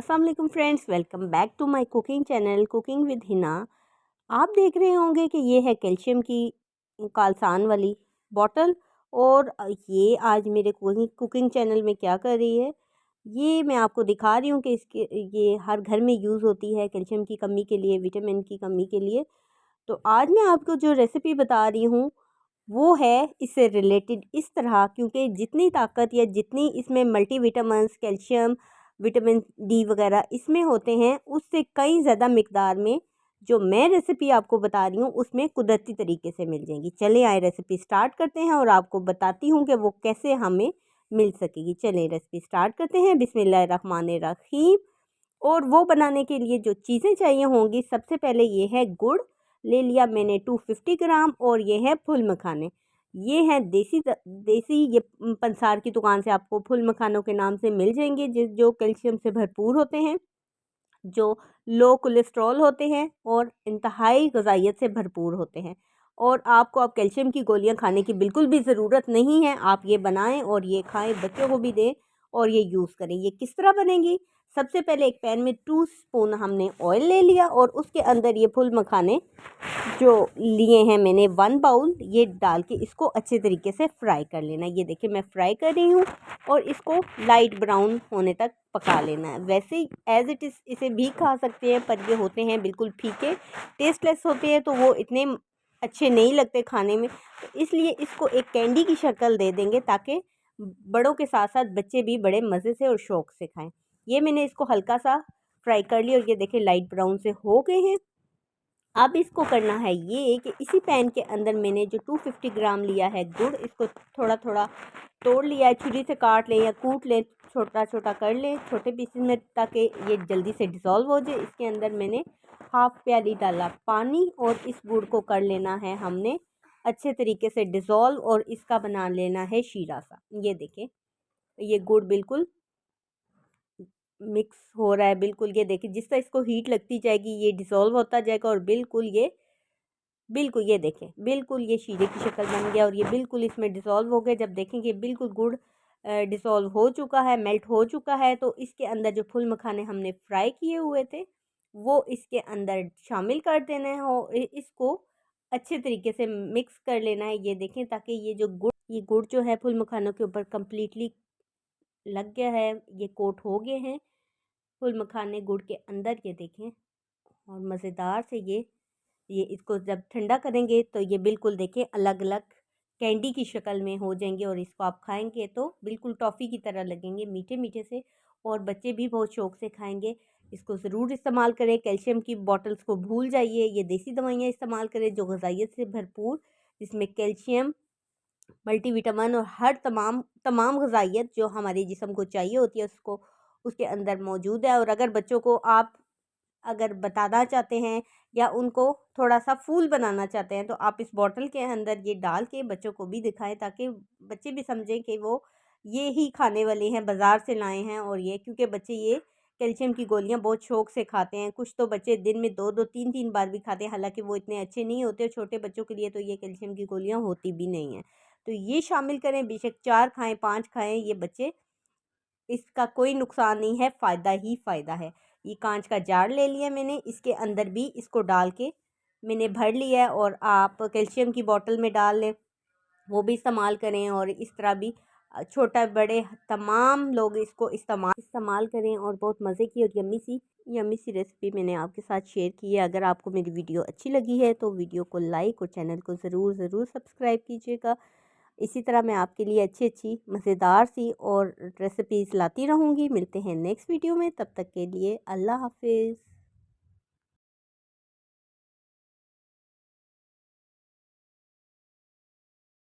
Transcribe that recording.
अस्सलाम वालेकुम friends, welcome back to my cooking channel cooking with Hina. आप देख रहे होंगे कि ये है कैल्शियम की कालसान वाली बॉटल। और ये आज मेरे कुकिंग चैनल में क्या कर रही है, ये मैं आपको दिखा रही हूँ कि इसके ये हर घर में यूज़ होती है कैल्शियम की कमी के लिए, विटामिन की कमी के लिए। तो आज मैं आपको जो रेसिपी बता रही हूँ वो है इससे रिलेटेड इस तरह, क्योंकि जितनी ताकत या जितनी इसमें मल्टीविटामिन्स, कैल्शियम, विटामिन डी वगैरह इसमें होते हैं, उससे कई ज़्यादा मिकदार में जो मैं रेसिपी आपको बता रही हूँ उसमें कुदरती तरीके से मिल जाएंगी। चलें आए रेसिपी स्टार्ट करते हैं और आपको बताती हूँ कि वो कैसे हमें मिल सकेगी। चलें रेसिपी स्टार्ट करते हैं। बिस्मिल्लाहिर्रहमानिर्रहीम। और वो बनाने के लिए जो चीज़ें चाहिए होंगी, सबसे पहले ये है गुड़ ले लिया मैंने 250 ग्राम, और ये है फुल मखाने। ये हैं देसी ये पंसार की दुकान से आपको फुल मखानों के नाम से मिल जाएंगे, जो कैल्शियम से भरपूर होते हैं, जो लो कोलेस्ट्रॉल होते हैं और इंतहाई ग़िज़ाइयत से भरपूर होते हैं। और आपको अब कैल्शियम की गोलियां खाने की बिल्कुल भी ज़रूरत नहीं है। आप ये बनाएं और ये खाएं, बच्चों को भी दें और ये यूज़ करें। ये किस तरह बनेगी, सबसे पहले एक पैन में 2 स्पून हमने ऑयल ले लिया और उसके अंदर ये फुल मखाने जो लिए हैं मैंने 1 बाउल, ये डाल के इसको अच्छे तरीके से फ्राई कर लेना है। ये देखिए मैं फ्राई कर रही हूँ और इसको लाइट ब्राउन होने तक पका लेना है। वैसे ही एज़ इट इज़ इसे भी खा सकते हैं, पर ये होते हैं बिल्कुल फीके, टेस्टलेस होते हैं, तो वो इतने अच्छे नहीं लगते खाने में। तो इसलिए इसको एक कैंडी की शक्ल दे देंगे ताकि बड़ों के साथ साथ बच्चे भी बड़े मज़े से और शौक़ से खाएँ। ये मैंने इसको हल्का सा फ्राई कर लिया और ये देखिए लाइट ब्राउन से हो गए हैं। अब इसको करना है ये कि इसी पैन के अंदर मैंने जो 250 ग्राम लिया है गुड़, इसको थोड़ा थोड़ा तोड़ लिया है, छुरी से काट लें या कूट लें, छोटा छोटा कर लें छोटे पीसेस में, ताकि ये जल्दी से डिज़ोल्व हो जाए। इसके अंदर मैंने हाफ़ प्याली डाला पानी और इस गुड़ को कर लेना है हमने अच्छे तरीके से डिज़ोल्व, और इसका बना लेना है शीरा सा। ये देखें ये गुड़ बिल्कुल मिक्स हो रहा है, बिल्कुल ये देखिए जिस तरह इसको हीट लगती जाएगी ये डिज़ोल्व होता जाएगा और बिल्कुल ये देखें बिल्कुल ये शीरे की शक्ल बन गया और ये बिल्कुल इसमें डिज़ोल्व हो गया। जब देखेंगे बिल्कुल गुड़ डिज़ोल्व हो चुका है, मेल्ट हो चुका है, तो इसके अंदर जो फुल मखाने हमने फ्राई किए हुए थे वो इसके अंदर शामिल कर देने हैं और इसको अच्छे तरीके से मिक्स कर लेना है। ये देखें ताकि ये गुड़ जो है फुल मखानों के ऊपर कम्प्लीटली लग गया है, ये कोट हो गए हैं फुल मखाने गुड़ के अंदर। ये देखें और मज़ेदार से ये इसको जब ठंडा करेंगे तो ये बिल्कुल देखें अलग अलग कैंडी की शक्ल में हो जाएंगे और इसको आप खाएंगे तो बिल्कुल टॉफ़ी की तरह लगेंगे, मीठे मीठे से, और बच्चे भी बहुत शौक़ से खाएंगे। इसको ज़रूर इस्तेमाल करें। कैल्शियम की बॉटल्स को भूल जाइए, ये देसी दवाइयाँ इस्तेमाल करें जो ग़िज़ाइयत से भरपूर, जिसमें कैल्शियम, मल्टीविटामिन और हर तमाम ग़िज़ाइयत जो हमारे जिस्म को चाहिए होती है उसको उसके अंदर मौजूद है। और अगर बच्चों को आप अगर बताना चाहते हैं या उनको थोड़ा सा फूल बनाना चाहते हैं, तो आप इस बॉटल के अंदर ये डाल के बच्चों को भी दिखाएं, ताकि बच्चे भी समझें कि वो ये ही खाने वाले हैं, बाज़ार से लाए हैं। और ये क्योंकि बच्चे ये कैल्शियम की गोलियां बहुत शौक़ से खाते हैं, कुछ तो बच्चे दिन में 2-2 3-3 बार भी खाते हैं, हालांकि वो इतने अच्छे नहीं होते। छोटे बच्चों के लिए तो ये कैल्शियम की गोलियां होती भी नहीं हैं। तो ये शामिल करें, बेशक 4 खाएँ 5 खाएँ, ये बच्चे, इसका कोई नुकसान नहीं है, फ़ायदा ही फ़ायदा है। ये कांच का जार ले लिया मैंने, इसके अंदर भी इसको डाल के मैंने भर लिया है, और आप कैल्शियम की बॉटल में डाल लें, वो भी इस्तेमाल करें। और इस तरह भी छोटा बड़े तमाम लोग इसको इस्तेमाल करें। और बहुत मज़े की और यम्मी सी रेसिपी मैंने आपके साथ शेयर की है। अगर आपको मेरी वीडियो अच्छी लगी है तो वीडियो को लाइक और चैनल को ज़रूर सब्सक्राइब कीजिएगा। इसी तरह मैं आपके लिए अच्छी मज़ेदार सी और रेसिपीज़ लाती रहूँगी। मिलते हैं नेक्स्ट वीडियो में, तब तक के लिए अल्लाह हाफ़िज़।